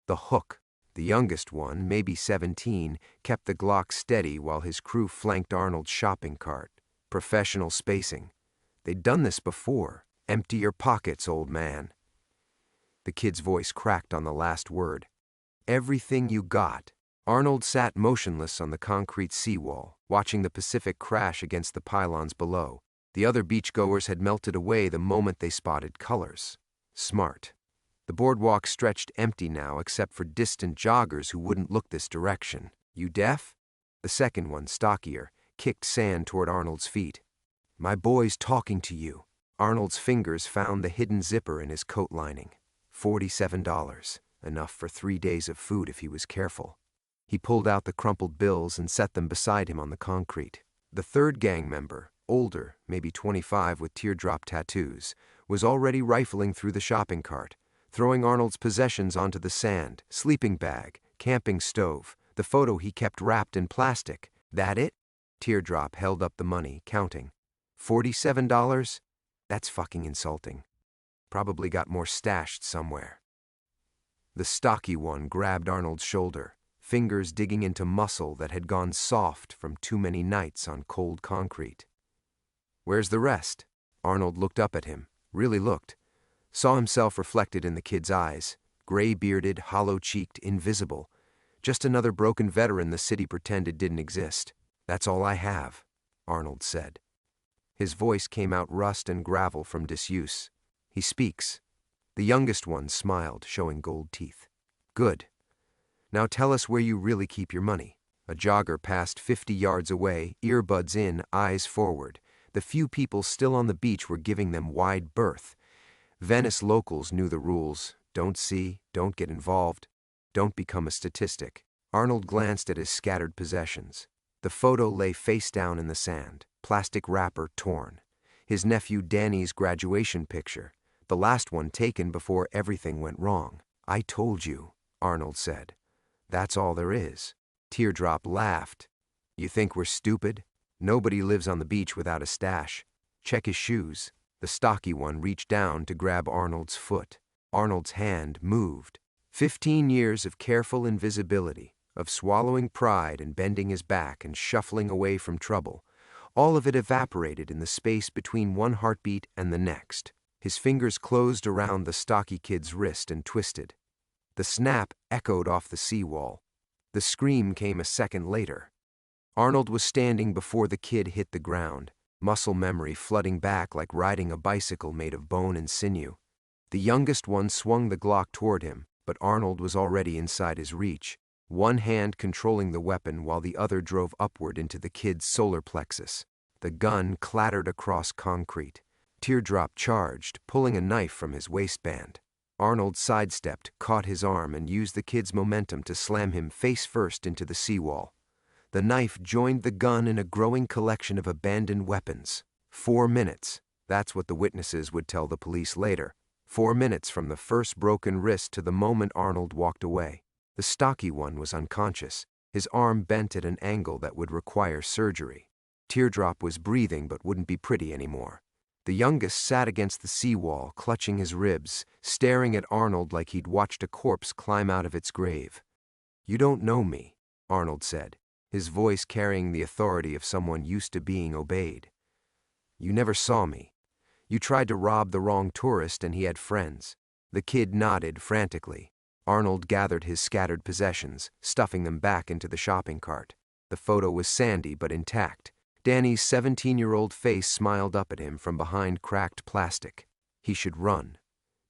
The hook. The youngest one, maybe 17, kept the Glock steady while his crew flanked Arnold's shopping cart. Professional spacing. They'd done this before. Empty your pockets, old man. The kid's voice cracked on the last word. Everything you got. Arnold sat motionless on the concrete seawall, watching the Pacific crash against the pylons below. The other beachgoers had melted away the moment they spotted colors. Smart. The boardwalk stretched empty now except for distant joggers who wouldn't look this direction. You deaf? The second one, stockier, kicked sand toward Arnold's feet. My boy's talking to you. Arnold's fingers found the hidden zipper in his coat lining. $47. Enough for 3 days of food if he was careful. He pulled out the crumpled bills and set them beside him on the concrete. The third gang member, older, maybe 25 with teardrop tattoos, was already rifling through the shopping cart, throwing Arnold's possessions onto the sand, sleeping bag, camping stove, the photo he kept wrapped in plastic. That it? Teardrop held up the money, counting. $47? That's fucking insulting. Probably got more stashed somewhere. The stocky one grabbed Arnold's shoulder, fingers digging into muscle that had gone soft from too many nights on cold concrete. Where's the rest? Arnold looked up at him, really looked. Saw himself reflected in the kid's eyes, gray-bearded, hollow-cheeked, invisible. Just another broken veteran the city pretended didn't exist. That's all I have, Arnold said. His voice came out rust and gravel from disuse. He speaks. The youngest one smiled, showing gold teeth. Good. Now tell us where you really keep your money. A jogger passed 50 yards away, earbuds in, eyes forward. The few people still on the beach were giving them wide berth. Venice locals knew the rules. Don't see, don't get involved, don't become a statistic. Arnold glanced at his scattered possessions. The photo lay face down in the sand, plastic wrapper torn. His nephew Danny's graduation picture, the last one taken before everything went wrong. I told you, Arnold said. That's all there is. Teardrop laughed. You think we're stupid? Nobody lives on the beach without a stash. Check his shoes. The stocky one reached down to grab Arnold's foot. Arnold's hand moved. 15 years of careful invisibility, of swallowing pride and bending his back and shuffling away from trouble. All of it evaporated in the space between one heartbeat and the next. His fingers closed around the stocky kid's wrist and twisted. The snap echoed off the seawall. The scream came a second later. Arnold was standing before the kid hit the ground, muscle memory flooding back like riding a bicycle made of bone and sinew. The youngest one swung the Glock toward him, but Arnold was already inside his reach, one hand controlling the weapon while the other drove upward into the kid's solar plexus. The gun clattered across concrete. Teardrop charged, pulling a knife from his waistband. Arnold sidestepped, caught his arm, and used the kid's momentum to slam him face first into the seawall. The knife joined the gun in a growing collection of abandoned weapons. 4 minutes. That's what the witnesses would tell the police later. 4 minutes from the first broken wrist to the moment Arnold walked away. The stocky one was unconscious, his arm bent at an angle that would require surgery. Teardrop was breathing but wouldn't be pretty anymore. The youngest sat against the seawall, clutching his ribs, staring at Arnold like he'd watched a corpse climb out of its grave. You don't know me, Arnold said, his voice carrying the authority of someone used to being obeyed. You never saw me. You tried to rob the wrong tourist and he had friends. The kid nodded frantically. Arnold gathered his scattered possessions, stuffing them back into the shopping cart. The photo was sandy but intact. Danny's 17-year-old face smiled up at him from behind cracked plastic. He should run,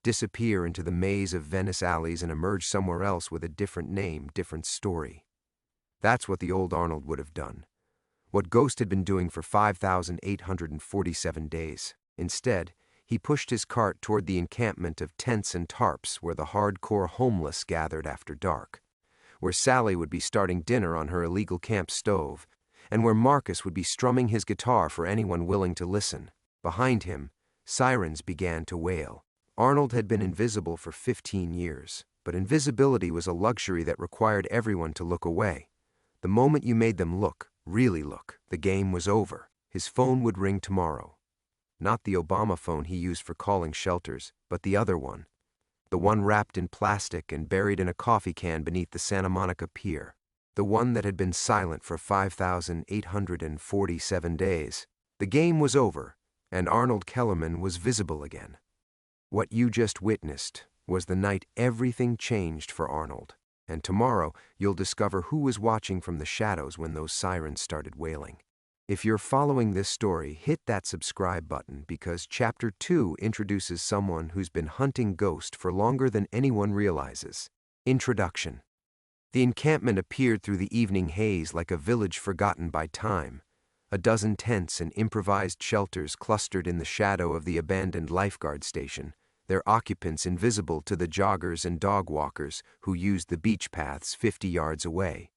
disappear into the maze of Venice alleys and emerge somewhere else with a different name, different story. That's what the old Arnold would have done. What Ghost had been doing for 5,847 days. Instead, he pushed his cart toward the encampment of tents and tarps where the hardcore homeless gathered after dark, where Sally would be starting dinner on her illegal camp stove, and where Marcus would be strumming his guitar for anyone willing to listen. Behind him, sirens began to wail. Arnold had been invisible for 15 years, but invisibility was a luxury that required everyone to look away. The moment you made them look, really look, the game was over. His phone would ring tomorrow. Not the Obama phone he used for calling shelters, but the other one. the one wrapped in plastic and buried in a coffee can beneath the Santa Monica Pier, the one that had been silent for 5,847 days. The game was over, and Arnold Kellerman was visible again. What you just witnessed was the night everything changed for Arnold, and tomorrow you'll discover who was watching from the shadows when those sirens started wailing. If you're following this story, hit that subscribe button because Chapter 2 introduces someone who's been hunting ghosts for longer than anyone realizes. Introduction. The encampment appeared through the evening haze like a village forgotten by time. A dozen tents and improvised shelters clustered in the shadow of the abandoned lifeguard station, their occupants invisible to the joggers and dog walkers who used the beach paths 50 yards away.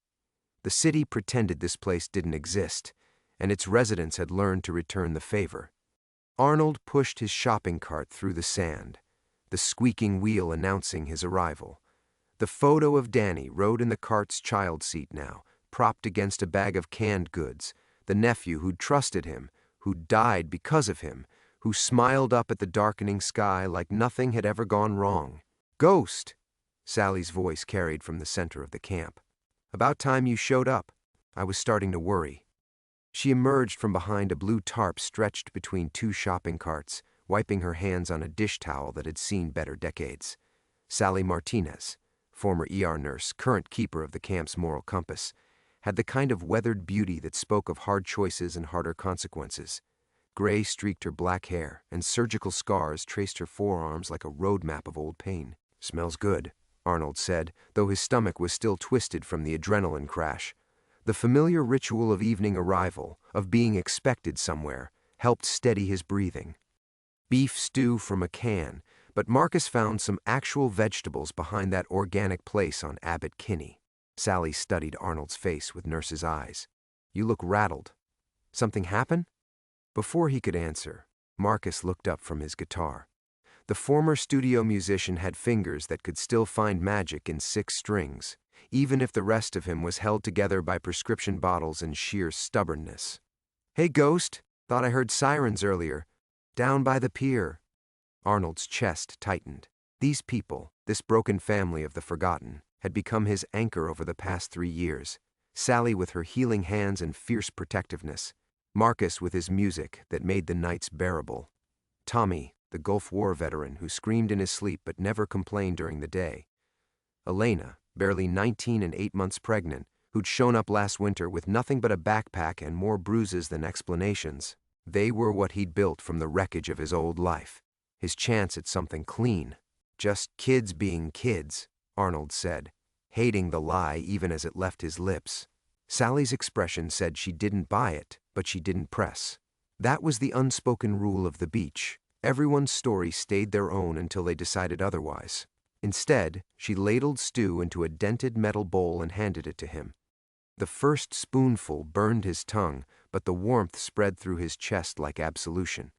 The city pretended this place didn't exist, and its residents had learned to return the favor. Arnold pushed his shopping cart through the sand, the squeaking wheel announcing his arrival. The photo of Danny rode in the cart's child seat now, propped against a bag of canned goods, the nephew who'd trusted him, who'd died because of him, who smiled up at the darkening sky like nothing had ever gone wrong. "Ghost!" Sally's voice carried from the center of the camp. "About time you showed up. I was starting to worry." She emerged from behind a blue tarp stretched between two shopping carts, wiping her hands on a dish towel that had seen better decades. Sally Martinez, former ER nurse, current keeper of the camp's moral compass, had the kind of weathered beauty that spoke of hard choices and harder consequences. Gray streaked her black hair, and surgical scars traced her forearms like a road map of old pain. "Smells good," Arnold said, though his stomach was still twisted from the adrenaline crash. The familiar ritual of evening arrival, of being expected somewhere, helped steady his breathing. Beef stew from a can, but Marcus found some actual vegetables behind that organic place on Abbott Kinney. Sally studied Arnold's face with nurse's eyes. "You look rattled. Something happen?" Before he could answer, Marcus looked up from his guitar. The former studio musician had fingers that could still find magic in 6 strings, even if the rest of him was held together by prescription bottles and sheer stubbornness. "Hey, Ghost, thought I heard sirens earlier. Down by the pier." Arnold's chest tightened. These people, this broken family of the forgotten, had become his anchor over the past 3 years. Sally with her healing hands and fierce protectiveness. Marcus with his music that made the nights bearable. Tommy, the Gulf War veteran who screamed in his sleep but never complained during the day. Elena, barely 19 and 8 months pregnant, who'd shown up last winter with nothing but a backpack and more bruises than explanations. They were what he'd built from the wreckage of his old life. His chance at something clean. "Just kids being kids," Arnold said, hating the lie even as it left his lips. Sally's expression said she didn't buy it, but she didn't press. That was the unspoken rule of the beach. Everyone's story stayed their own until they decided otherwise. Instead, she ladled stew into a dented metal bowl and handed it to him. The first spoonful burned his tongue, but the warmth spread through his chest like absolution.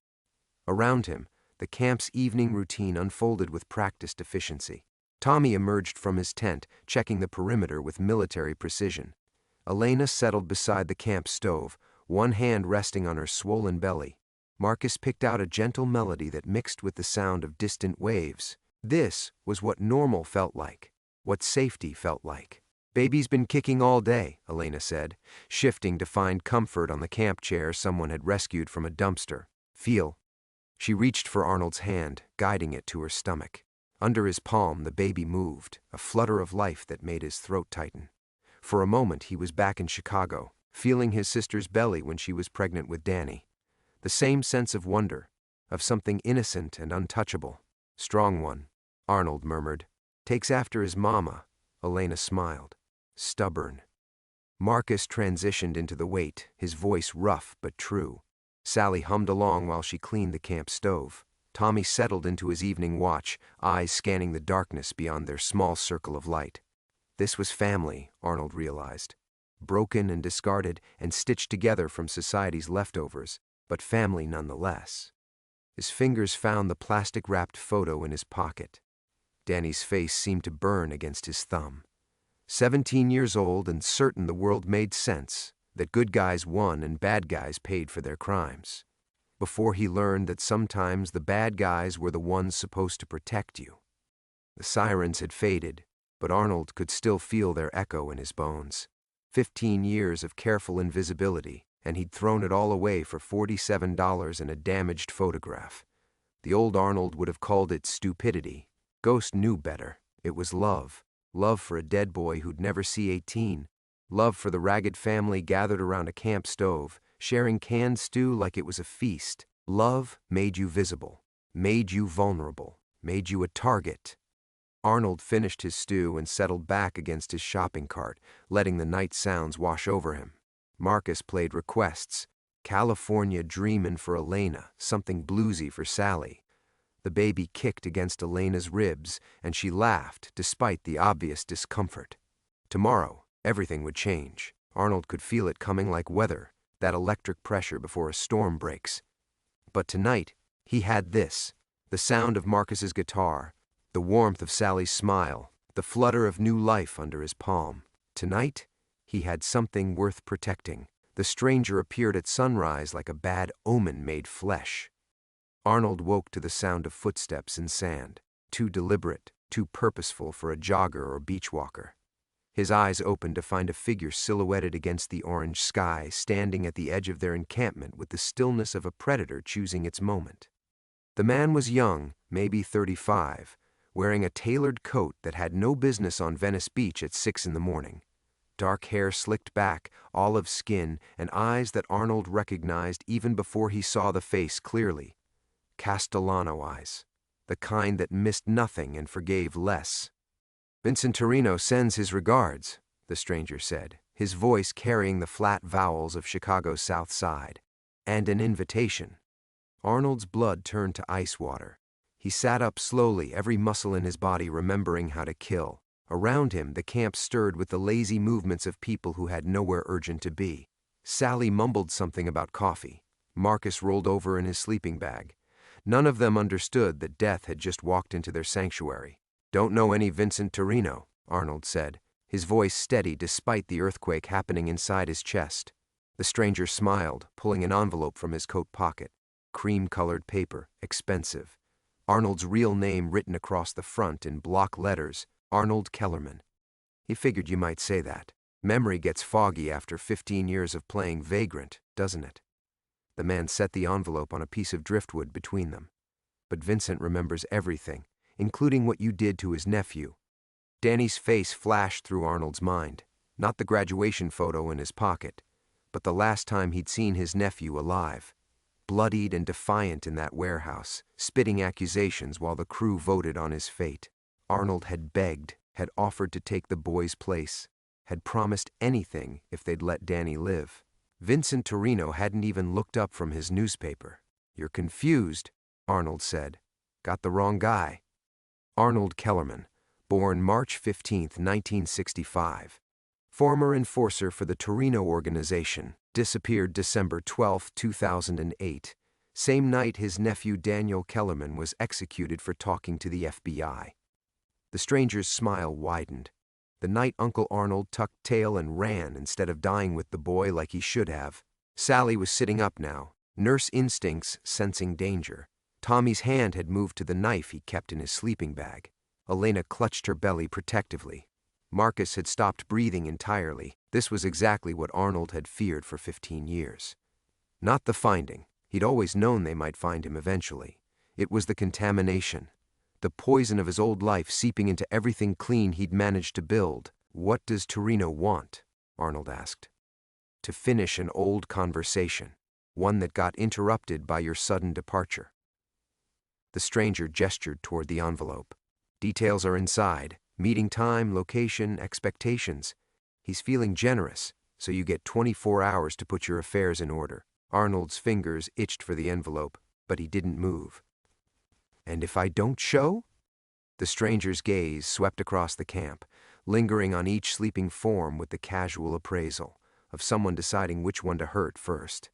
Around him, the camp's evening routine unfolded with practiced efficiency. Tommy emerged from his tent, checking the perimeter with military precision. Elena settled beside the camp stove, one hand resting on her swollen belly. Marcus picked out a gentle melody that mixed with the sound of distant waves. This was what normal felt like, what safety felt like. "Baby's been kicking all day," Elena said, shifting to find comfort on the camp chair someone had rescued from a dumpster. "Feel." She reached for Arnold's hand, guiding it to her stomach. Under his palm, the baby moved, a flutter of life that made his throat tighten. For a moment, he was back in Chicago, feeling his sister's belly when she was pregnant with Danny. The same sense of wonder, of something innocent and untouchable. "Strong one," Arnold murmured. "Takes after his mama," Elena smiled. "Stubborn." Marcus transitioned into the weight, his voice rough but true. Sally hummed along while she cleaned the camp stove. Tommy settled into his evening watch, eyes scanning the darkness beyond their small circle of light. This was family, Arnold realized. Broken and discarded and stitched together from society's leftovers, but family nonetheless. His fingers found the plastic-wrapped photo in his pocket. Danny's face seemed to burn against his thumb. 17 years old and certain the world made sense, that good guys won and bad guys paid for their crimes. Before he learned that sometimes the bad guys were the ones supposed to protect you. The sirens had faded, but Arnold could still feel their echo in his bones. 15 years of careful invisibility, and he'd thrown it all away for $47 and a damaged photograph. The old Arnold would have called it stupidity. Ghost knew better. It was love. Love for a dead boy who'd never see 18. Love for the ragged family gathered around a camp stove, sharing canned stew like it was a feast. Love made you visible, made you vulnerable, made you a target. Arnold finished his stew and settled back against his shopping cart, letting the night sounds wash over him. Marcus played requests. California Dreamin' for Elena, something bluesy for Sally. The baby kicked against Elena's ribs, and she laughed despite the obvious discomfort. Tomorrow, everything would change. Arnold could feel it coming like weather, that electric pressure before a storm breaks. But tonight, he had this: the sound of Marcus's guitar, the warmth of Sally's smile, the flutter of new life under his palm. Tonight, he had something worth protecting. The stranger appeared at sunrise like a bad omen made flesh. Arnold woke to the sound of footsteps in sand, too deliberate, too purposeful for a jogger or beach walker. His eyes opened to find a figure silhouetted against the orange sky, standing at the edge of their encampment with the stillness of a predator choosing its moment. The man was young, maybe 35, wearing a tailored coat that had no business on Venice Beach at 6 in the morning. Dark hair slicked back, olive skin, and eyes that Arnold recognized even before he saw the face clearly. Castellano eyes, the kind that missed nothing and forgave less. "Vincent Torino sends his regards," the stranger said, his voice carrying the flat vowels of Chicago's South Side. "And an invitation." Arnold's blood turned to ice water. He sat up slowly, every muscle in his body remembering how to kill. Around him, the camp stirred with the lazy movements of people who had nowhere urgent to be. Sally mumbled something about coffee. Marcus rolled over in his sleeping bag. None of them understood that death had just walked into their sanctuary. "Don't know any Vincent Torino," Arnold said, his voice steady despite the earthquake happening inside his chest. The stranger smiled, pulling an envelope from his coat pocket. Cream-colored paper, expensive. Arnold's real name written across the front in block letters: Arnold Kellerman. He figured you might say that. Memory gets foggy after 15 years of playing vagrant, doesn't it? The man set the envelope on a piece of driftwood between them. "But Vincent remembers everything, including what you did to his nephew." Danny's face flashed through Arnold's mind. Not the graduation photo in his pocket, but the last time he'd seen his nephew alive. Bloodied and defiant in that warehouse, spitting accusations while the crew voted on his fate. Arnold had begged, had offered to take the boy's place, had promised anything if they'd let Danny live. Vincent Torino hadn't even looked up from his newspaper. "You're confused," Arnold said. "Got the wrong guy." Arnold Kellerman, born March 15, 1965. Former enforcer for the Torino organization, disappeared December 12, 2008. Same night his nephew Daniel Kellerman was executed for talking to the FBI. The stranger's smile widened. The night Uncle Arnold tucked tail and ran instead of dying with the boy like he should have. Sally was sitting up now, nurse instincts sensing danger. Tommy's hand had moved to the knife he kept in his sleeping bag. Elena clutched her belly protectively. Marcus had stopped breathing entirely. This was exactly what Arnold had feared for 15 years. Not the finding. He'd always known they might find him eventually. It was the contamination. The poison of his old life seeping into everything clean he'd managed to build. "What does Torino want?" Arnold asked. "To finish an old conversation, one that got interrupted by your sudden departure." The stranger gestured toward the envelope. "Details are inside. Meeting time, location, expectations. He's feeling generous, so you get 24 hours to put your affairs in order." Arnold's fingers itched for the envelope, but he didn't move. "And if I don't show?" The stranger's gaze swept across the camp, lingering on each sleeping form with the casual appraisal of someone deciding which one to hurt first.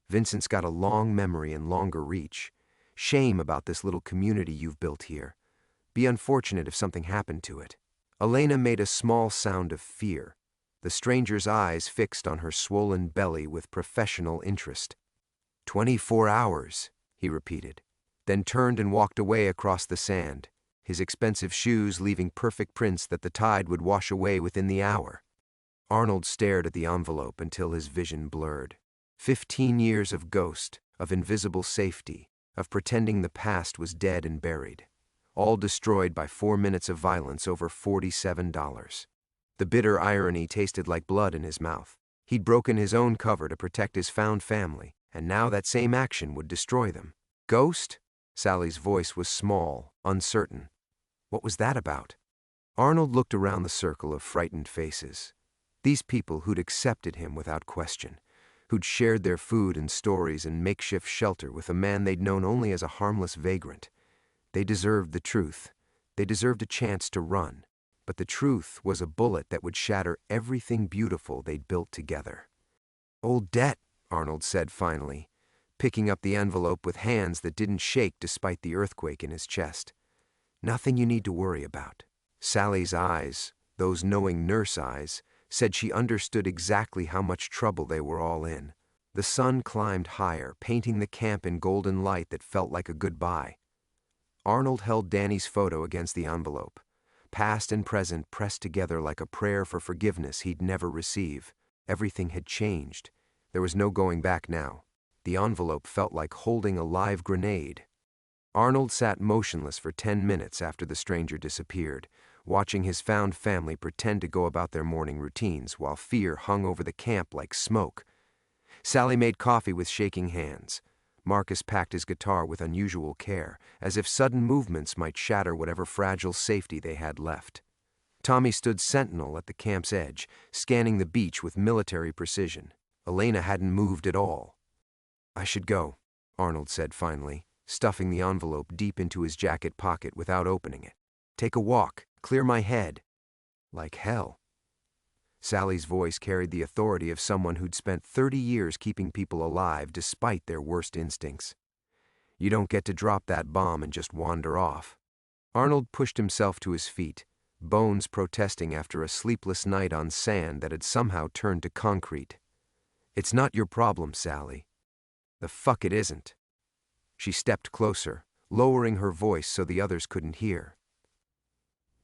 "Vincent's got a long memory and longer reach. Shame about this little community you've built here. Be unfortunate if something happened to it." Elena made a small sound of fear, the stranger's eyes fixed on her swollen belly with professional interest. 24 hours, he repeated, then turned and walked away across the sand, his expensive shoes leaving perfect prints that the tide would wash away within the hour. Arnold stared at the envelope until his vision blurred. 15 years of ghost, of invisible safety, of pretending the past was dead and buried. All destroyed by 4 minutes of violence over $47. The bitter irony tasted like blood in his mouth. He'd broken his own cover to protect his found family, and now that same action would destroy them. Ghost? Sally's voice was small, uncertain. What was that about? Arnold looked around the circle of frightened faces. These people who'd accepted him without question, who'd shared their food and stories and makeshift shelter with a man they'd known only as a harmless vagrant. They deserved the truth. They deserved a chance to run. But the truth was a bullet that would shatter everything beautiful they'd built together. "Old debt," Arnold said finally, picking up the envelope with hands that didn't shake despite the earthquake in his chest. "Nothing you need to worry about." Sally's eyes, those knowing nurse eyes, said she understood exactly how much trouble they were all in. The sun climbed higher, painting the camp in golden light that felt like a goodbye. Arnold held Danny's photo against the envelope. Past and present pressed together like a prayer for forgiveness he'd never receive. Everything had changed. There was no going back now. The envelope felt like holding a live grenade. Arnold sat motionless for 10 minutes after the stranger disappeared, watching his found family pretend to go about their morning routines while fear hung over the camp like smoke. Sally made coffee with shaking hands. Marcus packed his guitar with unusual care, as if sudden movements might shatter whatever fragile safety they had left. Tommy stood sentinel at the camp's edge, scanning the beach with military precision. Elena hadn't moved at all. "I should go," Arnold said finally, stuffing the envelope deep into his jacket pocket without opening it. "Take a walk, clear my head." "Like hell." Sally's voice carried the authority of someone who'd spent 30 years keeping people alive despite their worst instincts. "You don't get to drop that bomb and just wander off." Arnold pushed himself to his feet, bones protesting after a sleepless night on sand that had somehow turned to concrete. "It's not your problem, Sally." "The fuck it isn't." She stepped closer, lowering her voice so the others couldn't hear.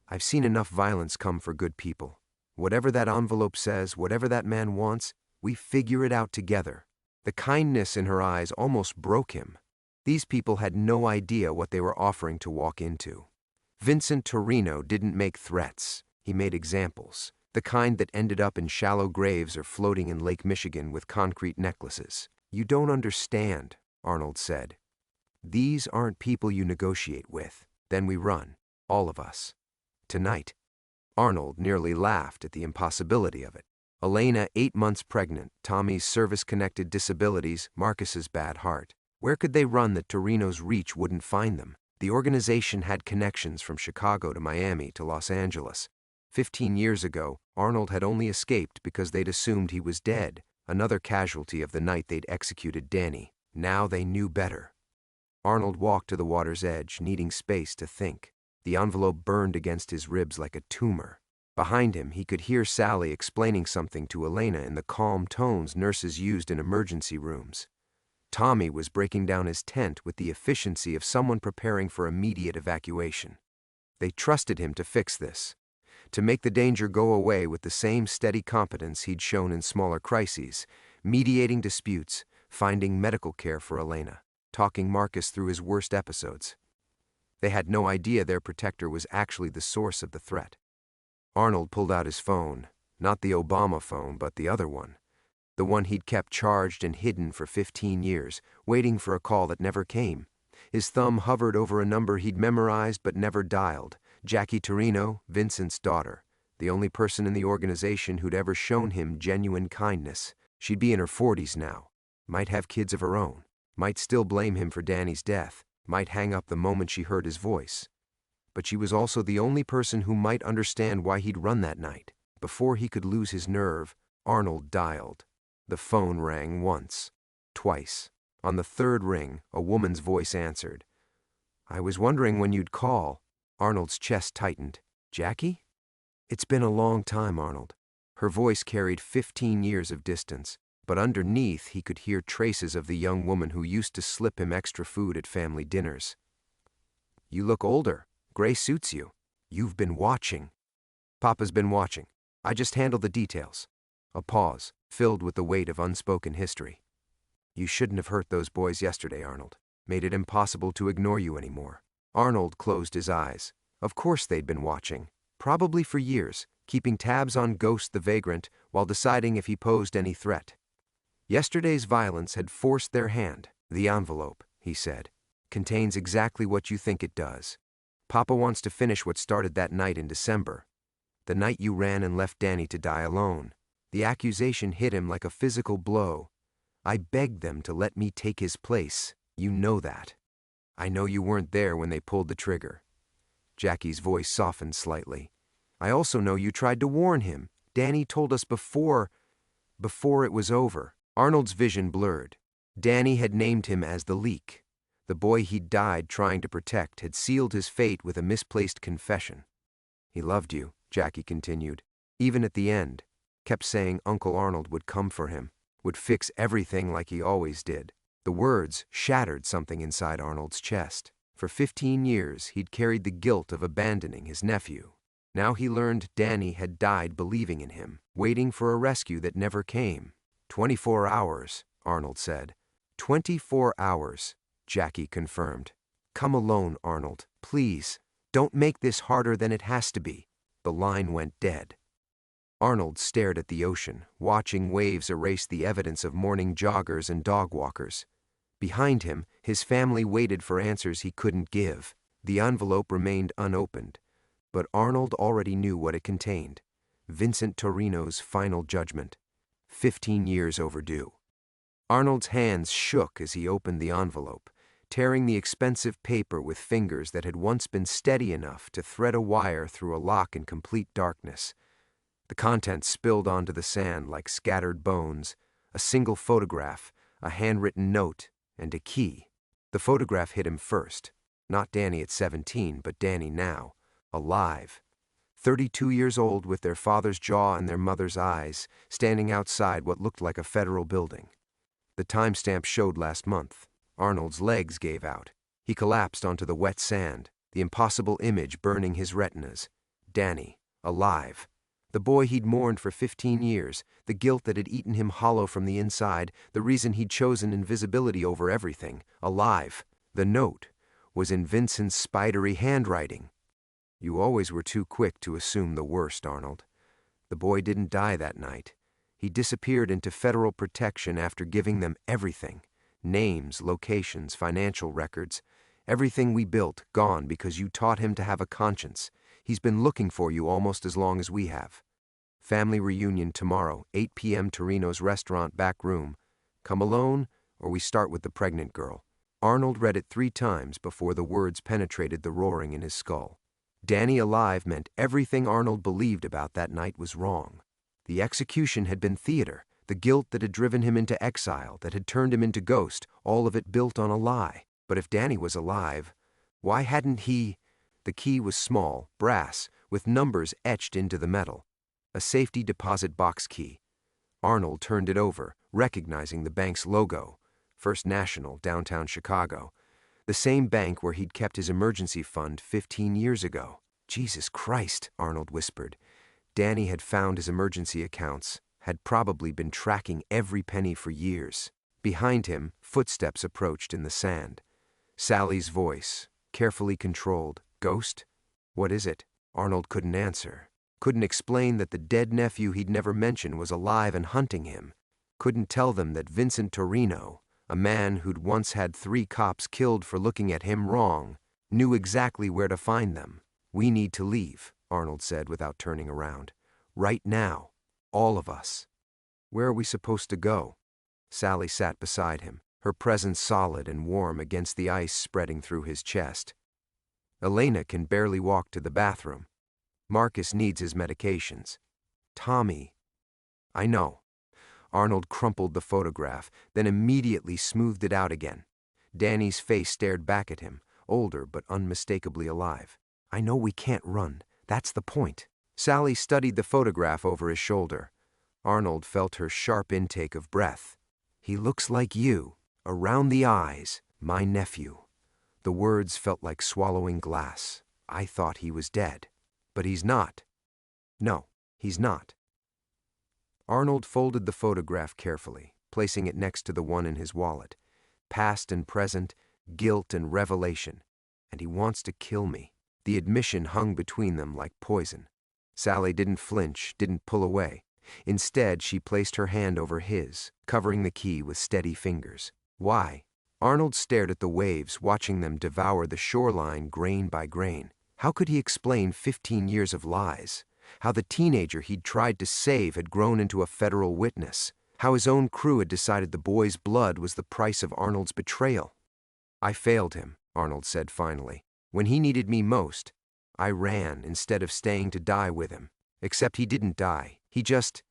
"I've seen enough violence come for good people. Whatever that envelope says, whatever that man wants, we figure it out together." The kindness in her eyes almost broke him. These people had no idea what they were offering to walk into. Vincent Torino didn't make threats. He made examples, the kind that ended up in shallow graves or floating in Lake Michigan with concrete necklaces. "You don't understand," Arnold said. "These aren't people you negotiate with. Then we run, all of us. Tonight." Arnold nearly laughed at the impossibility of it. Elena 8 months pregnant, Tommy's service-connected disabilities, Marcus's bad heart. Where could they run that Torino's reach wouldn't find them? The organization had connections from Chicago to Miami to Los Angeles. 15 years ago, Arnold had only escaped because they'd assumed he was dead, another casualty of the night they'd executed Danny. Now they knew better. Arnold walked to the water's edge, needing space to think. The envelope burned against his ribs like a tumor. Behind him, he could hear Sally explaining something to Elena in the calm tones nurses used in emergency rooms. Tommy was breaking down his tent with the efficiency of someone preparing for immediate evacuation. They trusted him to fix this, to make the danger go away with the same steady competence he'd shown in smaller crises, mediating disputes, finding medical care for Elena, talking Marcus through his worst episodes. They had no idea their protector was actually the source of the threat. Arnold pulled out his phone, not the Obama phone, but the other one. The one he'd kept charged and hidden for 15 years, waiting for a call that never came. His thumb hovered over a number he'd memorized but never dialed. Jackie Torino, Vincent's daughter, the only person in the organization who'd ever shown him genuine kindness. She'd be in her 40s now, might have kids of her own, might still blame him for Danny's death, might hang up the moment she heard his voice. But she was also the only person who might understand why he'd run that night. Before he could lose his nerve, Arnold dialed. The phone rang once, twice. On the third ring, a woman's voice answered. "I was wondering when you'd call." Arnold's chest tightened. "Jackie?" "It's been a long time, Arnold." Her voice carried 15 years of distance, but underneath he could hear traces of the young woman who used to slip him extra food at family dinners. "You look older," Gray suits you. You've been watching. Papa's been watching. I just handle the details. A pause, filled with the weight of unspoken history. You shouldn't have hurt those boys yesterday, Arnold. Made it impossible to ignore you anymore. Arnold closed his eyes. Of course they'd been watching. Probably for years, keeping tabs on Ghost the Vagrant while deciding if he posed any threat. Yesterday's violence had forced their hand. The envelope, he said, contains exactly what you think it does. Papa wants to finish what started that night in December. The night you ran and left Danny to die alone. The accusation hit him like a physical blow. I begged them to let me take his place. You know that. I know you weren't there when they pulled the trigger. Jackie's voice softened slightly. I also know you tried to warn him. Danny told us before it was over. Arnold's vision blurred. Danny had named him as the Leak. The boy he'd died trying to protect had sealed his fate with a misplaced confession. He loved you, Jackie continued. Even at the end, kept saying Uncle Arnold would come for him, would fix everything like he always did. The words shattered something inside Arnold's chest. For 15 years, he'd carried the guilt of abandoning his nephew. Now he learned Danny had died believing in him, waiting for a rescue that never came. 24 hours, Arnold said. 24 hours, Jackie confirmed. Come alone, Arnold, please. Don't make this harder than it has to be. The line went dead. Arnold stared at the ocean, watching waves erase the evidence of morning joggers and dog walkers. Behind him, his family waited for answers he couldn't give. The envelope remained unopened, but Arnold already knew what it contained. Vincent Torino's final judgment. 15 years overdue. Arnold's hands shook as he opened the envelope, tearing the expensive paper with fingers that had once been steady enough to thread a wire through a lock in complete darkness. The contents spilled onto the sand like scattered bones, a single photograph, a handwritten note, and a key. The photograph hit him first. Not Danny at 17, but Danny now, alive. 32 years old with their father's jaw and their mother's eyes, standing outside what looked like a federal building. The timestamp showed last month. Arnold's legs gave out. He collapsed onto the wet sand, the impossible image burning his retinas. Danny, alive. The boy he'd mourned for 15 years, the guilt that had eaten him hollow from the inside, the reason he'd chosen invisibility over everything, alive. The note was in Vincent's spidery handwriting. You always were too quick to assume the worst, Arnold. The boy didn't die that night. He disappeared into federal protection after giving them everything. Names, locations, financial records. Everything we built, gone because you taught him to have a conscience. He's been looking for you almost as long as we have. Family reunion tomorrow, 8 p.m. Torino's restaurant back room. Come alone, or we start with the pregnant girl. Arnold read it 3 times before the words penetrated the roaring in his skull. Danny alive meant everything Arnold believed about that night was wrong. The execution had been theater, the guilt that had driven him into exile, that had turned him into Ghost, all of it built on a lie. But if Danny was alive, why hadn't he? The key was small, brass, with numbers etched into the metal. A safety deposit box key. Arnold turned it over, recognizing the bank's logo. First National, downtown Chicago. The same bank where he'd kept his emergency fund 15 years ago. Jesus Christ, Arnold whispered. Danny had found his emergency accounts, had probably been tracking every penny for years. Behind him, footsteps approached in the sand. Sally's voice, carefully controlled. Ghost? What is it? Arnold couldn't answer. Couldn't explain that the dead nephew he'd never mentioned was alive and hunting him. Couldn't tell them that Vincent Torino, a man who'd once had 3 cops killed for looking at him wrong, knew exactly where to find them. We need to leave, Arnold said without turning around. Right now. All of us. Where are we supposed to go? Sally sat beside him, her presence solid and warm against the ice spreading through his chest. Elena can barely walk to the bathroom. Marcus needs his medications. Tommy. I know. Arnold crumpled the photograph, then immediately smoothed it out again. Danny's face stared back at him, older but unmistakably alive. I know we can't run. That's the point. Sally studied the photograph over his shoulder. Arnold felt her sharp intake of breath. He looks like you, around the eyes, my nephew. The words felt like swallowing glass. I thought he was dead. But he's not. No, he's not. Arnold folded the photograph carefully, placing it next to the one in his wallet. Past and present, guilt and revelation. And he wants to kill me. The admission hung between them like poison. Sally didn't flinch, didn't pull away. Instead, she placed her hand over his, covering the key with steady fingers. Why? Arnold stared at the waves, watching them devour the shoreline grain by grain. How could he explain 15 years of lies? How the teenager he'd tried to save had grown into a federal witness? How his own crew had decided the boy's blood was the price of Arnold's betrayal? I failed him, Arnold said finally. When he needed me most, I ran instead of staying to die with him. Except he didn't die. He just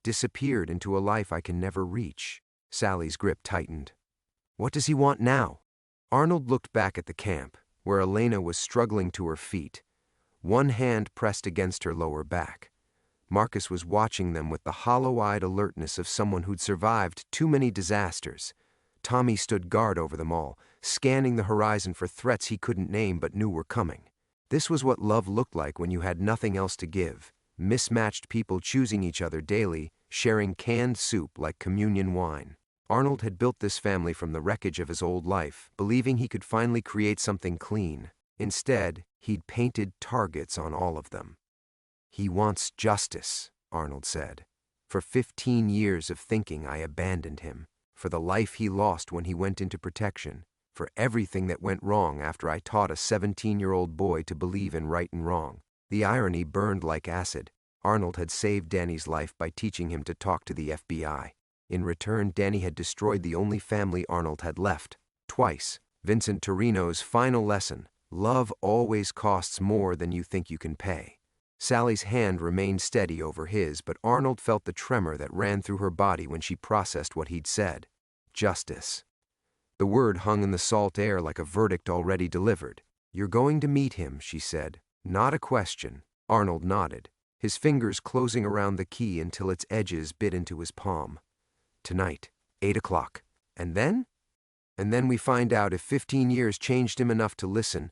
disappeared into a life I can never reach. Sally's grip tightened. What does he want now? Arnold looked back at the camp, where Elena was struggling to her feet, one hand pressed against her lower back. Marcus was watching them with the hollow-eyed alertness of someone who'd survived too many disasters. Tommy stood guard over them all, scanning the horizon for threats he couldn't name but knew were coming. This was what love looked like when you had nothing else to give. Mismatched people choosing each other daily, sharing canned soup like communion wine. Arnold had built this family from the wreckage of his old life, believing he could finally create something clean. Instead, he'd painted targets on all of them. He wants justice, Arnold said. For 15 years of thinking I abandoned him. For the life he lost when he went into protection. For everything that went wrong after I taught a 17-year-old boy to believe in right and wrong. The irony burned like acid. Arnold had saved Danny's life by teaching him to talk to the FBI. In return, Danny had destroyed the only family Arnold had left. Twice. Vincent Torino's final lesson. Love always costs more than you think you can pay. Sally's hand remained steady over his, but Arnold felt the tremor that ran through her body when she processed what he'd said. Justice. The word hung in the salt air like a verdict already delivered. You're going to meet him, she said. Not a question. Arnold nodded, his fingers closing around the key until its edges bit into his palm. Tonight, 8 o'clock. And then? And then we find out if 15 years changed him enough to listen,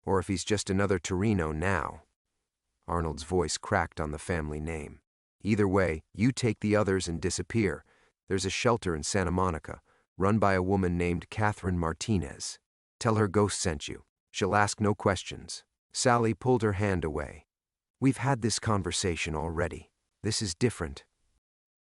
or if he's just another Torino now. Arnold's voice cracked on the family name. Either way, you take the others and disappear. There's a shelter in Santa Monica, run by a woman named Catherine Martinez. Tell her Ghost sent you. She'll ask no questions. Sally pulled her hand away. We've had this conversation already. This is different.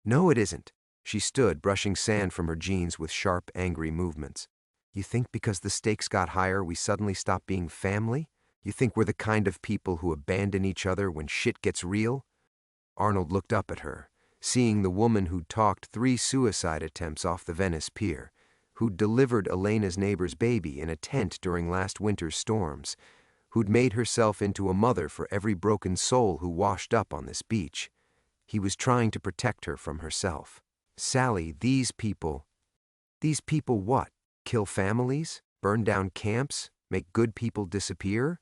No, it isn't. She stood, brushing sand from her jeans with sharp, angry movements. You think because the stakes got higher we suddenly stop being family? You think we're the kind of people who abandon each other when shit gets real? Arnold looked up at her, seeing the woman who'd talked 3 suicide attempts off the Venice pier, who'd delivered Elena's neighbor's baby in a tent during last winter's storms, who'd made herself into a mother for every broken soul who washed up on this beach. He was trying to protect her from herself. Sally, these people what? Kill families? Burn down camps? Make good people disappear?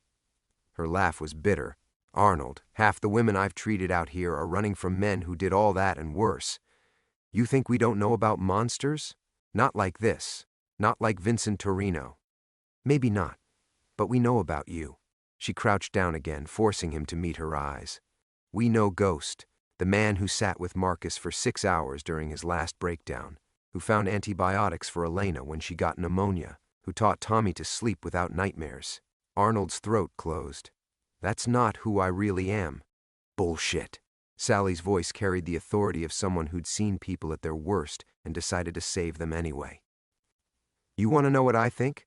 Her laugh was bitter. Arnold, half the women I've treated out here are running from men who did all that and worse. You think we don't know about monsters? Not like this. Not like Vincent Torino. Maybe not. But we know about you. She crouched down again, forcing him to meet her eyes. We know Ghost, the man who sat with Marcus for 6 hours during his last breakdown, who found antibiotics for Elena when she got pneumonia, who taught Tommy to sleep without nightmares. Arnold's throat closed. That's not who I really am. Bullshit. Sally's voice carried the authority of someone who'd seen people at their worst and decided to save them anyway. You want to know what I think?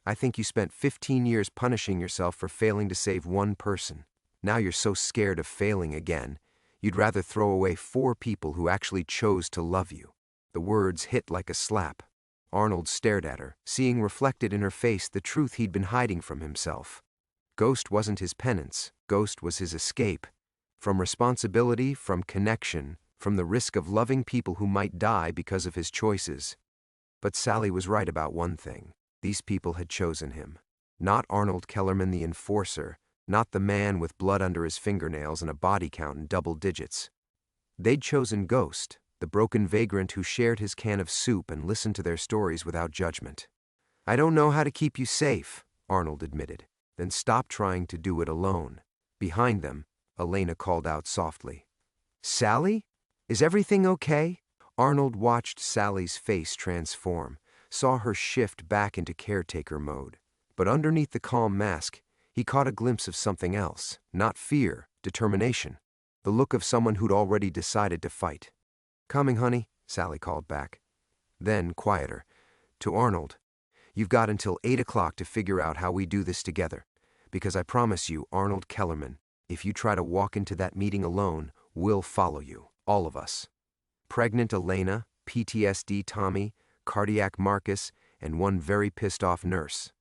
I think you spent 15 years punishing yourself for failing to save one person. Now you're so scared of failing again, you'd rather throw away 4 people who actually chose to love you. The words hit like a slap. Arnold stared at her, seeing reflected in her face the truth he'd been hiding from himself. Ghost wasn't his penance. Ghost was his escape. From responsibility, from connection, from the risk of loving people who might die because of his choices. But Sally was right about one thing. These people had chosen him. Not Arnold Kellerman the enforcer, not the man with blood under his fingernails and a body count in double digits. They'd chosen Ghost, the broken vagrant who shared his can of soup and listened to their stories without judgment. I don't know how to keep you safe, Arnold admitted. Then stop trying to do it alone. Behind them, Elena called out softly. Sally? Is everything okay? Arnold watched Sally's face transform, saw her shift back into caretaker mode. But underneath the calm mask, he caught a glimpse of something else. Not fear, determination. The look of someone who'd already decided to fight. Coming, honey, Sally called back. Then, quieter, to Arnold. You've got until 8 o'clock to figure out how we do this together. Because I promise you, Arnold Kellerman, if you try to walk into that meeting alone, we'll follow you. All of us. Pregnant Elena, PTSD Tommy, cardiac Marcus, and one very pissed-off nurse.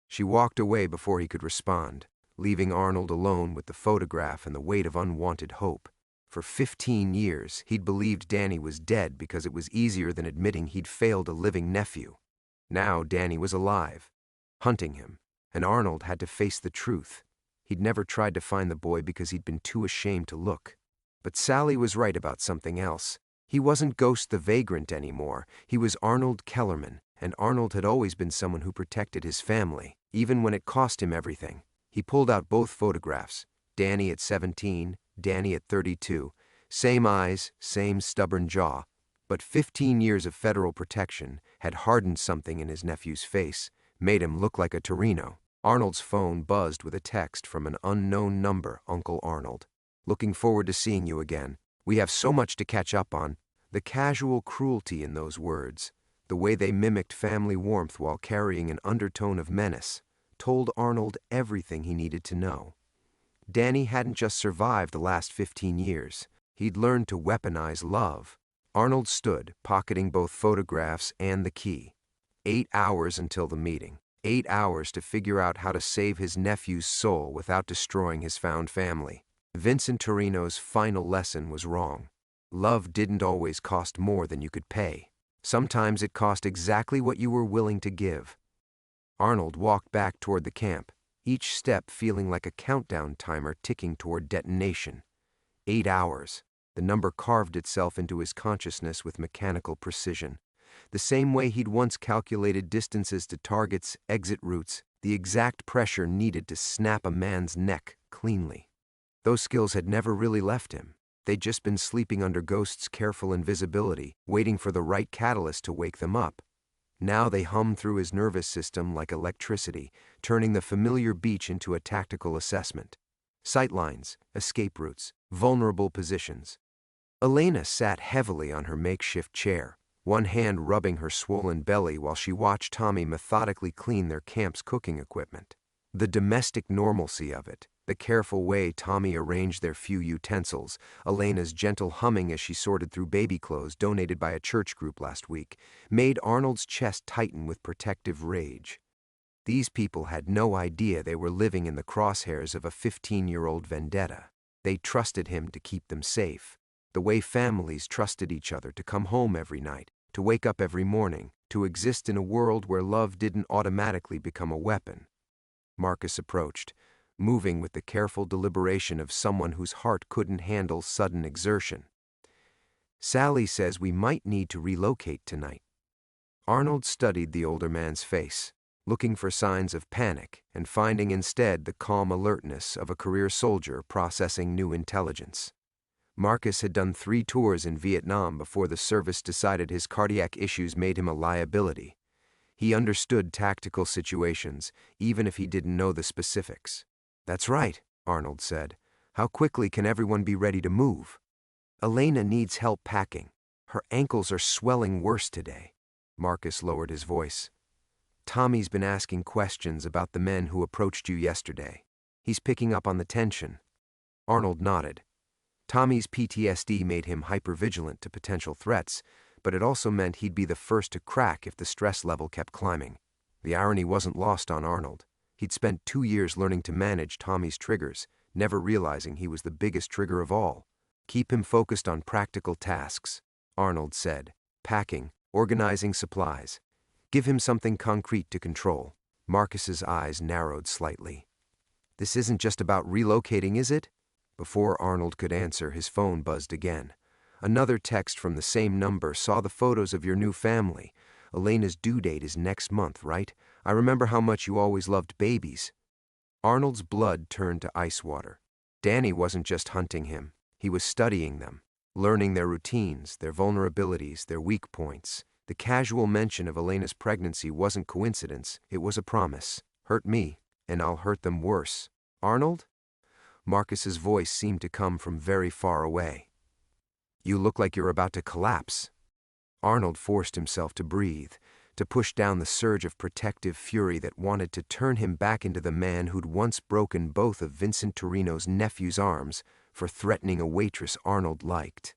She walked away before he could respond, leaving Arnold alone with the photograph and the weight of unwanted hope. For 15 years, he'd believed Danny was dead because it was easier than admitting he'd failed a living nephew. Now Danny was alive, hunting him, and Arnold had to face the truth. He'd never tried to find the boy because he'd been too ashamed to look. But Sally was right about something else. He wasn't Ghost the Vagrant anymore. He was Arnold Kellerman, and Arnold had always been someone who protected his family, even when it cost him everything. He pulled out both photographs, Danny at 17, Danny at 32, same eyes, same stubborn jaw, but 15 years of federal protection had hardened something in his nephew's face, made him look like a Torino. Arnold's phone buzzed with a text from an unknown number. Uncle Arnold. Looking forward to seeing you again. We have so much to catch up on. The casual cruelty in those words, the way they mimicked family warmth while carrying an undertone of menace, told Arnold everything he needed to know. Danny hadn't just survived the last 15 years. He'd learned to weaponize love. Arnold stood, pocketing both photographs and the key. 8 hours until the meeting. 8 hours to figure out how to save his nephew's soul without destroying his found family. Vincent Torino's final lesson was wrong. Love didn't always cost more than you could pay. Sometimes it cost exactly what you were willing to give. Arnold walked back toward the camp, each step feeling like a countdown timer ticking toward detonation. 8 hours. The number carved itself into his consciousness with mechanical precision. The same way he'd once calculated distances to targets, exit routes, the exact pressure needed to snap a man's neck cleanly. Those skills had never really left him. They'd just been sleeping under Ghost's careful invisibility, waiting for the right catalyst to wake them up. Now they hummed through his nervous system like electricity, turning the familiar beach into a tactical assessment. Sightlines, escape routes, vulnerable positions. Elena sat heavily on her makeshift chair, one hand rubbing her swollen belly while she watched Tommy methodically clean their camp's cooking equipment. The domestic normalcy of it, the careful way Tommy arranged their few utensils, Elena's gentle humming as she sorted through baby clothes donated by a church group last week, made Arnold's chest tighten with protective rage. These people had no idea they were living in the crosshairs of a 15-year-old vendetta. They trusted him to keep them safe, the way families trusted each other to come home every night, to wake up every morning, to exist in a world where love didn't automatically become a weapon. Marcus approached, moving with the careful deliberation of someone whose heart couldn't handle sudden exertion. Sally says we might need to relocate tonight. Arnold studied the older man's face, looking for signs of panic and finding instead the calm alertness of a career soldier processing new intelligence. Marcus had done 3 tours in Vietnam before the service decided his cardiac issues made him a liability. He understood tactical situations, even if he didn't know the specifics. That's right, Arnold said. How quickly can everyone be ready to move? Elena needs help packing. Her ankles are swelling worse today. Marcus lowered his voice. Tommy's been asking questions about the men who approached you yesterday. He's picking up on the tension. Arnold nodded. Tommy's PTSD made him hypervigilant to potential threats, but it also meant he'd be the first to crack if the stress level kept climbing. The irony wasn't lost on Arnold. He'd spent 2 years learning to manage Tommy's triggers, never realizing he was the biggest trigger of all. Keep him focused on practical tasks, Arnold said. Packing, organizing supplies. Give him something concrete to control. Marcus's eyes narrowed slightly. This isn't just about relocating, is it? Before Arnold could answer, his phone buzzed again. Another text from the same number saw the photos of your new family. Elena's due date is next month, right? I remember how much you always loved babies. Arnold's blood turned to ice water. Danny wasn't just hunting him. He was studying them, learning their routines, their vulnerabilities, their weak points. The casual mention of Elena's pregnancy wasn't coincidence, it was a promise. Hurt me, and I'll hurt them worse. Arnold? Marcus's voice seemed to come from very far away. You look like you're about to collapse. Arnold forced himself to breathe, to push down the surge of protective fury that wanted to turn him back into the man who'd once broken both of Vincent Torino's nephew's arms for threatening a waitress Arnold liked.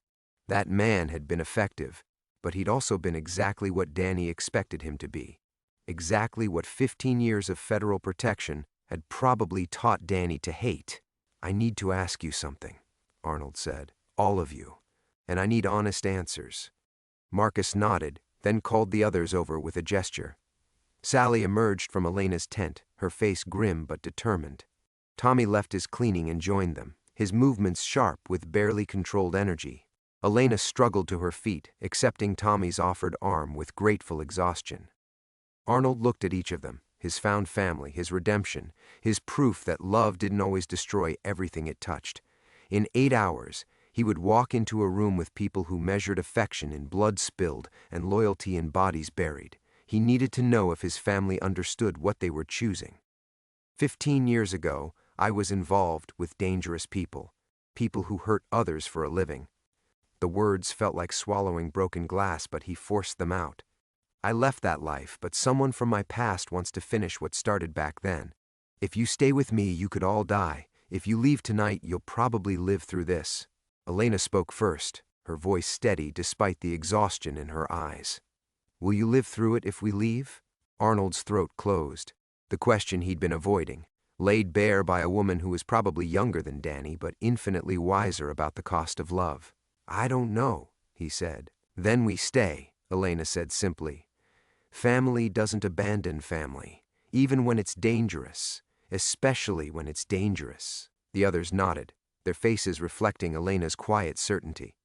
That man had been effective, but he'd also been exactly what Danny expected him to be. Exactly what 15 years of federal protection had probably taught Danny to hate. I need to ask you something, Arnold said. All of you. And I need honest answers. Marcus nodded, then called the others over with a gesture. Sally emerged from Elena's tent, her face grim but determined. Tommy left his cleaning and joined them, his movements sharp with barely controlled energy. Elena struggled to her feet, accepting Tommy's offered arm with grateful exhaustion. Arnold looked at each of them, his found family, his redemption, his proof that love didn't always destroy everything it touched. In 8 hours, he would walk into a room with people who measured affection in blood spilled and loyalty in bodies buried. He needed to know if his family understood what they were choosing. 15 years ago, I was involved with dangerous people, people who hurt others for a living. The words felt like swallowing broken glass, but he forced them out. I left that life, but someone from my past wants to finish what started back then. If you stay with me, you could all die. If you leave tonight, you'll probably live through this. Elena spoke first, her voice steady despite the exhaustion in her eyes. Will you live through it if we leave? Arnold's throat closed. The question he'd been avoiding, laid bare by a woman who was probably younger than Danny, but infinitely wiser about the cost of love. I don't know, he said. Then we stay, Elena said simply. Family doesn't abandon family, even when it's dangerous, especially when it's dangerous. The others nodded, their faces reflecting Elena's quiet certainty.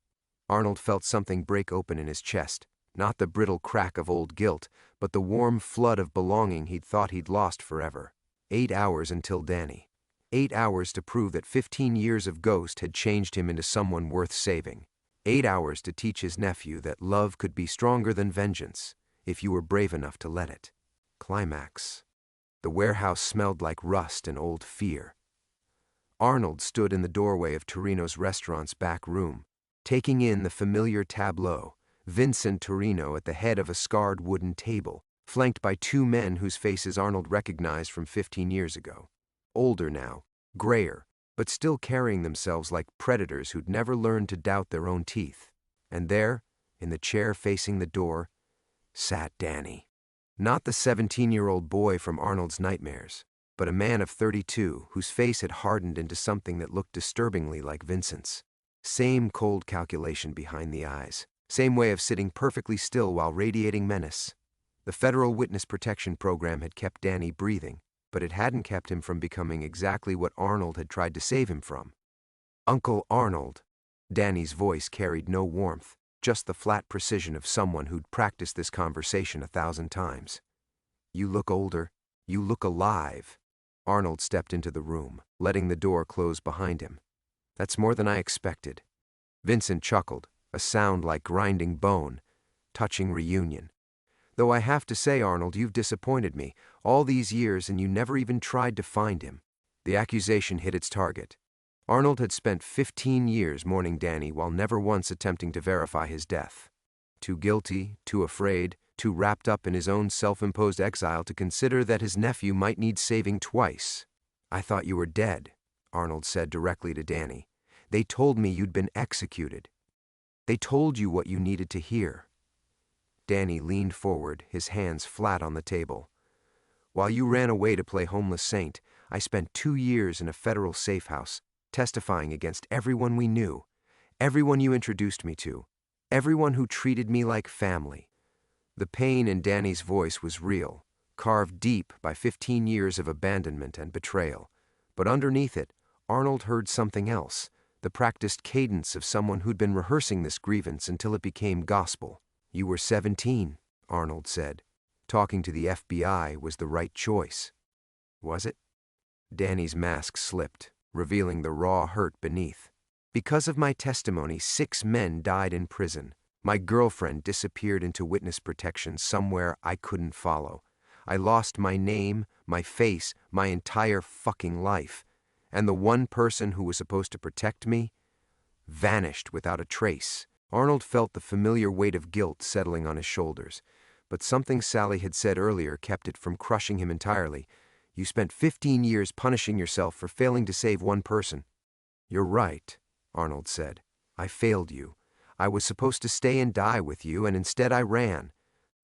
Arnold felt something break open in his chest, not the brittle crack of old guilt, but the warm flood of belonging he'd thought he'd lost forever. 8 hours until Danny. 8 hours to prove that 15 years of ghost had changed him into someone worth saving. 8 hours to teach his nephew that love could be stronger than vengeance, if you were brave enough to let it. Climax. The warehouse smelled like rust and old fear. Arnold stood in the doorway of Torino's restaurant's back room, taking in the familiar tableau, Vincent Torino at the head of a scarred wooden table, flanked by 2 men whose faces Arnold recognized from 15 years ago. Older now, grayer, but still carrying themselves like predators who'd never learned to doubt their own teeth. And there, in the chair facing the door, sat Danny. Not the 17-year-old boy from Arnold's nightmares, but a man of 32 whose face had hardened into something that looked disturbingly like Vincent's. Same cold calculation behind the eyes, same way of sitting perfectly still while radiating menace. The federal witness protection program had kept Danny breathing, but it hadn't kept him from becoming exactly what Arnold had tried to save him from. Uncle Arnold. Danny's voice carried no warmth, just the flat precision of someone who'd practiced this conversation 1,000 times. You look older. You look alive. Arnold stepped into the room, letting the door close behind him. That's more than I expected. Vincent chuckled, a sound like grinding bone. Touching reunion. Though I have to say, Arnold, you've disappointed me. All these years and you never even tried to find him. The accusation hit its target. Arnold had spent 15 years mourning Danny while never once attempting to verify his death. Too guilty, too afraid, too wrapped up in his own self-imposed exile to consider that his nephew might need saving twice. I thought you were dead, Arnold said directly to Danny. They told me you'd been executed. They told you what you needed to hear. Danny leaned forward, his hands flat on the table. While you ran away to play homeless saint, I spent 2 years in a federal safe house, testifying against everyone we knew, everyone you introduced me to, everyone who treated me like family. The pain in Danny's voice was real, carved deep by 15 years of abandonment and betrayal. But underneath it, Arnold heard something else, the practiced cadence of someone who'd been rehearsing this grievance until it became gospel. You were 17, Arnold said. Talking to the FBI was the right choice. Was it? Danny's mask slipped, revealing the raw hurt beneath. Because of my testimony, 6 men died in prison. My girlfriend disappeared into witness protection somewhere I couldn't follow. I lost my name, my face, my entire fucking life. And the one person who was supposed to protect me vanished without a trace. Arnold felt the familiar weight of guilt settling on his shoulders, but something Sally had said earlier kept it from crushing him entirely. You spent 15 years punishing yourself for failing to save one person. You're right, Arnold said. I failed you. I was supposed to stay and die with you, and instead I ran.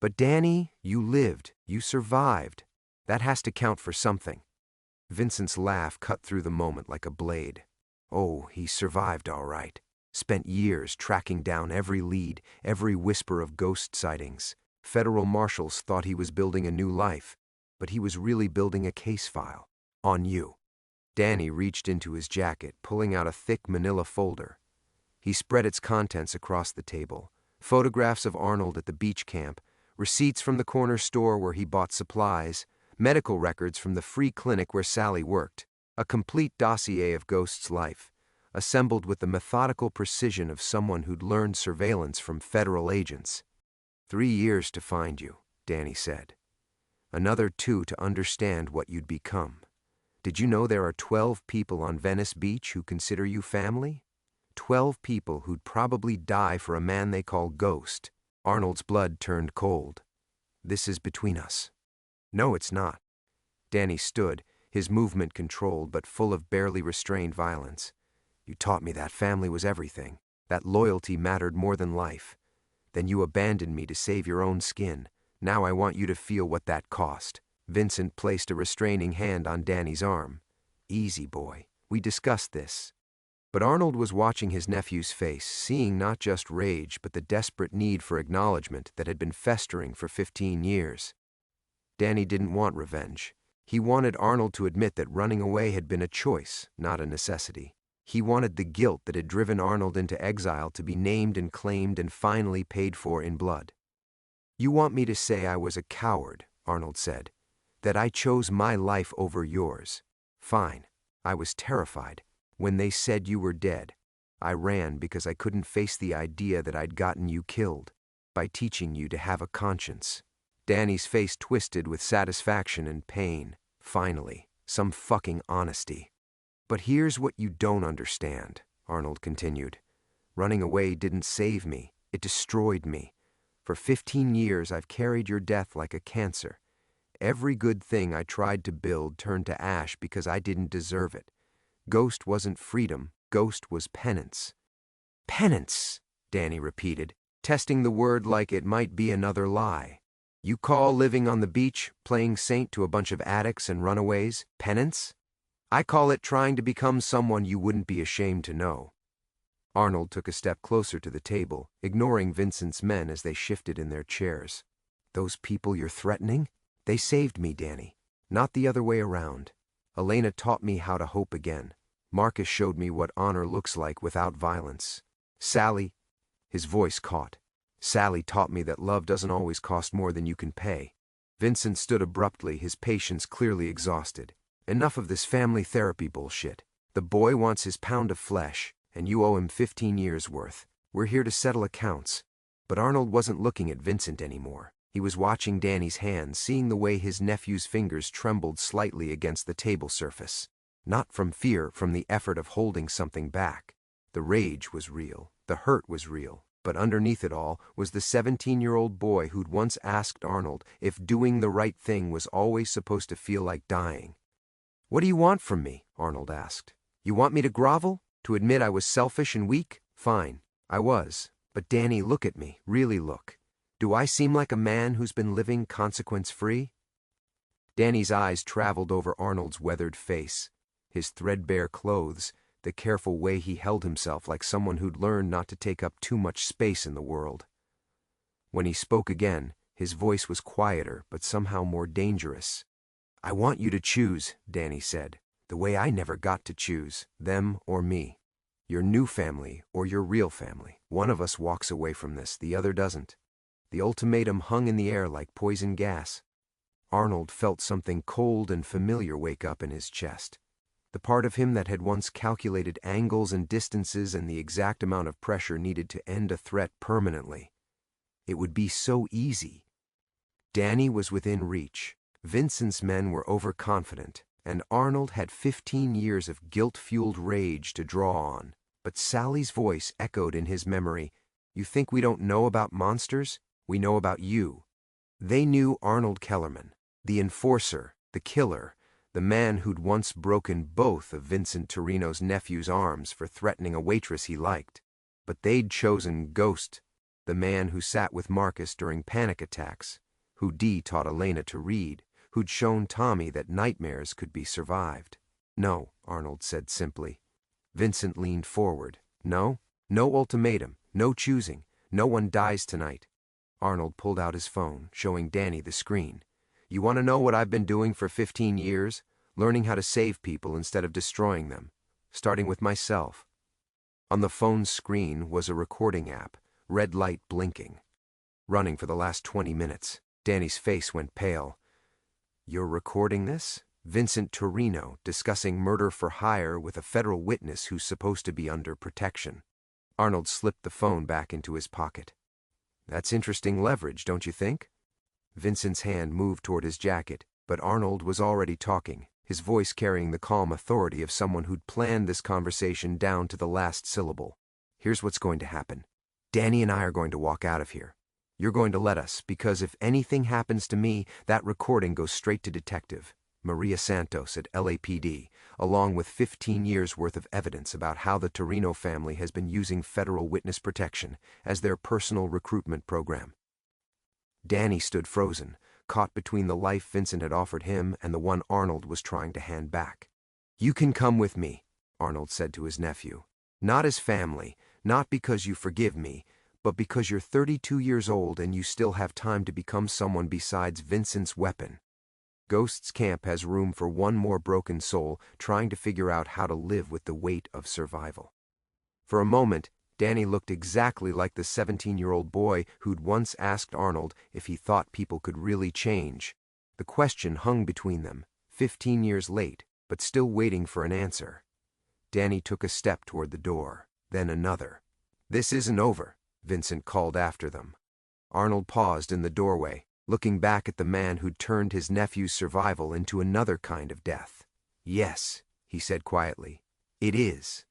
But Danny, you lived. You survived. That has to count for something. Vincent's laugh cut through the moment like a blade. Oh, he survived all right. Spent years tracking down every lead, every whisper of ghost sightings. Federal marshals thought he was building a new life, but he was really building a case file. On you. Danny reached into his jacket, pulling out a thick manila folder. He spread its contents across the table. Photographs of Arnold at the beach camp, receipts from the corner store where he bought supplies, medical records from the free clinic where Sally worked, a complete dossier of Ghost's life, assembled with the methodical precision of someone who'd learned surveillance from federal agents. 3 years to find you, Danny said. Another 2 to understand what you'd become. Did you know there are 12 people on Venice Beach who consider you family? 12 people who'd probably die for a man they call Ghost. Arnold's blood turned cold. This is between us. No, it's not. Danny stood, his movement controlled but full of barely restrained violence. You taught me that family was everything, that loyalty mattered more than life. Then you abandoned me to save your own skin. Now I want you to feel what that cost. Vincent placed a restraining hand on Danny's arm. Easy, boy. We discussed this. But Arnold was watching his nephew's face, seeing not just rage but the desperate need for acknowledgement that had been festering for 15 years. Danny didn't want revenge. He wanted Arnold to admit that running away had been a choice, not a necessity. He wanted the guilt that had driven Arnold into exile to be named and claimed and finally paid for in blood. You want me to say I was a coward, Arnold said, that I chose my life over yours. Fine. I was terrified. When they said you were dead, I ran because I couldn't face the idea that I'd gotten you killed by teaching you to have a conscience. Danny's face twisted with satisfaction and pain. Finally, some fucking honesty. But here's what you don't understand, Arnold continued. Running away didn't save me. It destroyed me. For 15 years, I've carried your death like a cancer. Every good thing I tried to build turned to ash because I didn't deserve it. Ghost wasn't freedom. Ghost was penance. Penance, Danny repeated, testing the word like it might be another lie. You call living on the beach, playing saint to a bunch of addicts and runaways, penance? I call it trying to become someone you wouldn't be ashamed to know. Arnold took a step closer to the table, ignoring Vincent's men as they shifted in their chairs. Those people you're threatening? They saved me, Danny. Not the other way around. Elena taught me how to hope again. Marcus showed me what honor looks like without violence. Sally, his voice caught. Sally taught me that love doesn't always cost more than you can pay. Vincent stood abruptly, his patience clearly exhausted. Enough of this family therapy bullshit. The boy wants his pound of flesh, and you owe him 15 years' worth. We're here to settle accounts. But Arnold wasn't looking at Vincent anymore. He was watching Danny's hands, seeing the way his nephew's fingers trembled slightly against the table surface. Not from fear, from the effort of holding something back. The rage was real. The hurt was real. But underneath it all was the 17-year-old boy who'd once asked Arnold if doing the right thing was always supposed to feel like dying. What do you want from me? Arnold asked. You want me to grovel? To admit I was selfish and weak? Fine. I was. But Danny, look at me. Really look. Do I seem like a man who's been living consequence-free? Danny's eyes traveled over Arnold's weathered face, his threadbare clothes, the careful way he held himself like someone who'd learned not to take up too much space in the world. When he spoke again, his voice was quieter but somehow more dangerous. I want you to choose, Danny said, the way I never got to choose, them or me. Your new family or your real family. One of us walks away from this, the other doesn't. The ultimatum hung in the air like poison gas. Arnold felt something cold and familiar wake up in his chest. The part of him that had once calculated angles and distances and the exact amount of pressure needed to end a threat permanently. It would be so easy. Danny was within reach. Vincent's men were overconfident, and Arnold had 15 years of guilt-fueled rage to draw on. But Sally's voice echoed in his memory. "You think we don't know about monsters? We know about you." They knew Arnold Kellerman, the enforcer, the killer, the man who'd once broken both of Vincent Torino's nephew's arms for threatening a waitress he liked. But they'd chosen Ghost, the man who sat with Marcus during panic attacks, who Dee taught Elena to read, who'd shown Tommy that nightmares could be survived. "No," Arnold said simply. Vincent leaned forward. "No? No ultimatum, no choosing, no one dies tonight." Arnold pulled out his phone, showing Danny the screen. "You want to know what I've been doing for 15 years? Learning how to save people instead of destroying them. Starting with myself." On the phone's screen was a recording app, red light blinking. "Running for the last 20 minutes. Danny's face went pale. "You're recording this?" Vincent Torino discussing murder for hire with a federal witness who's supposed to be under protection. Arnold slipped the phone back into his pocket. "That's interesting leverage, don't you think?" Vincent's hand moved toward his jacket, but Arnold was already talking, his voice carrying the calm authority of someone who'd planned this conversation down to the last syllable. "Here's what's going to happen. Danny and I are going to walk out of here. You're going to let us, because if anything happens to me, that recording goes straight to Detective Maria Santos at LAPD, along with 15 years' worth of evidence about how the Torino family has been using federal witness protection as their personal recruitment program." Danny stood frozen, caught between the life Vincent had offered him and the one Arnold was trying to hand back. "You can come with me," Arnold said to his nephew. "Not as family, not because you forgive me, but because you're 32 years old and you still have time to become someone besides Vincent's weapon. Ghost's camp has room for one more broken soul trying to figure out how to live with the weight of survival." For a moment, Danny looked exactly like the 17-year-old boy who'd once asked Arnold if he thought people could really change. The question hung between them, 15 years late, but still waiting for an answer. Danny took a step toward the door, then another. "This isn't over," Vincent called after them. Arnold paused in the doorway, looking back at the man who'd turned his nephew's survival into another kind of death. "Yes," he said quietly, "it is."